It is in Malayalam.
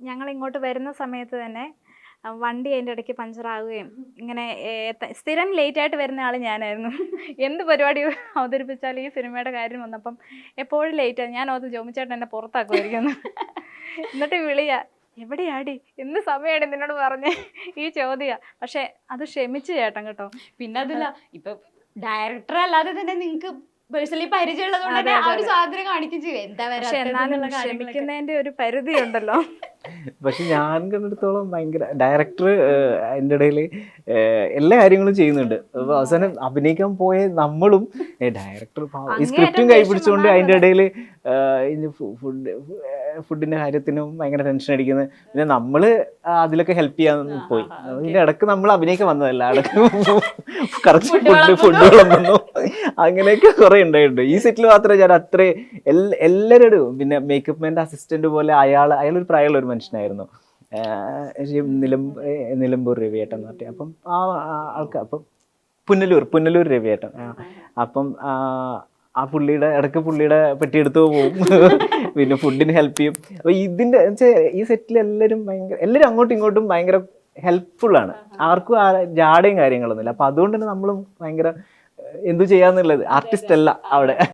ഞങ്ങൾ ഇങ്ങോട്ട് വരുന്ന സമയത്ത് തന്നെ വണ്ടി അതിൻ്റെ ഇടയ്ക്ക് പഞ്ചറാവുകയും ഇങ്ങനെ സ്ഥിരം ലേറ്റായിട്ട് വരുന്ന ആൾ ഞാനായിരുന്നു. എന്ത് പരിപാടി അവതരിപ്പിച്ചാലും ഈ സിനിമയുടെ കാര്യം വന്നപ്പം എപ്പോഴും ലേറ്റാണ്. ഞാൻ അത് ജോമിച്ചേട്ടൻ എന്നെ പുറത്താക്കുമായിരിക്കുന്നു. എന്നിട്ട് വിളിയാ, എവിടെയാടി എന്ത് സമയമാണ് നിന്നോട് പറഞ്ഞേ, ഈ ചോദ്യമാണ്. പക്ഷെ അത് ക്ഷമിച്ചു ചേട്ടൻ കേട്ടോ. പിന്നെ അതല്ല, ഇപ്പൊ ഡയറക്ടർ അല്ലാതെ തന്നെ നിങ്ങക്ക് പേഴ്സണലി പരിചയമുള്ളതുകൊണ്ട് ആ ഒരു സാധനം കാണിക്കും ചെയ്യും. എന്താ പക്ഷെ എന്നാലും ക്ഷമിക്കുന്നതിന്റെ ഒരു പരിധി ഉണ്ടല്ലോ. പക്ഷെ ഞാൻ കണ്ടിടത്തോളം ഭയങ്കര ഡയറക്ടർ അതിൻ്റെ ഇടയിൽ എല്ലാ കാര്യങ്ങളും ചെയ്യുന്നുണ്ട്. അവസാനം അഭിനയിക്കാൻ പോയ നമ്മളും ഡയറക്ടർ ഈ സ്ക്രിപ്റ്റും കൈപിടിച്ചുകൊണ്ട് അതിൻ്റെ ഇടയിൽ ഫുഡിന്റെ കാര്യത്തിനും ഭയങ്കര ടെൻഷൻ അടിക്കുന്നത്. പിന്നെ നമ്മള് അതിലൊക്കെ ഹെൽപ്പ് ചെയ്യാൻ പോയി. ഇതിന്റെ ഇടക്ക് നമ്മൾ അഭിനയിക്കാൻ വന്നതല്ല, ഇടക്ക് കറക്റ്റ് ഫുഡുകളും വന്നു. അങ്ങനെയൊക്കെ കുറെ ഉണ്ടായിട്ടുണ്ട്. ഈ സെറ്റിൽ മാത്രമേ ഞാൻ അത്ര എല്ലാവരോടും, പിന്നെ മേക്കപ്പ് മാൻ്റെ അസിസ്റ്റന്റ് പോലെ അയാളൊരു പ്രായമുള്ള ഒരു മനുഷ്യനായിരുന്നു, നിലമ്പൂർ രവിയേട്ടൻ എന്ന് പറഞ്ഞിട്ട്. അപ്പം ആ ആൾക്കാർ, അപ്പം പുനലൂർ രവിയേട്ടൻ. അപ്പം ആ പുള്ളിയുടെ ഇടയ്ക്ക് പുള്ളിയുടെ പെട്ടിയെടുത്ത് പോകും, പിന്നെ ഫുഡിന് ഹെൽപ്പ് ചെയ്യും. അപ്പോൾ ഇതിൻ്റെ ഈ സെറ്റിൽ എല്ലാവരും അങ്ങോട്ടും ഇങ്ങോട്ടും ഭയങ്കര ഹെൽപ്ഫുള്ളാണ്. ആർക്കും ജാടയും കാര്യങ്ങളൊന്നുമില്ല. അപ്പം അതുകൊണ്ട് തന്നെ നമ്മളും ഭയങ്കര എന്തു ചെയ്യാന്നുള്ളത്, ആർട്ടിസ്റ്റ് അല്ല അവിടെ.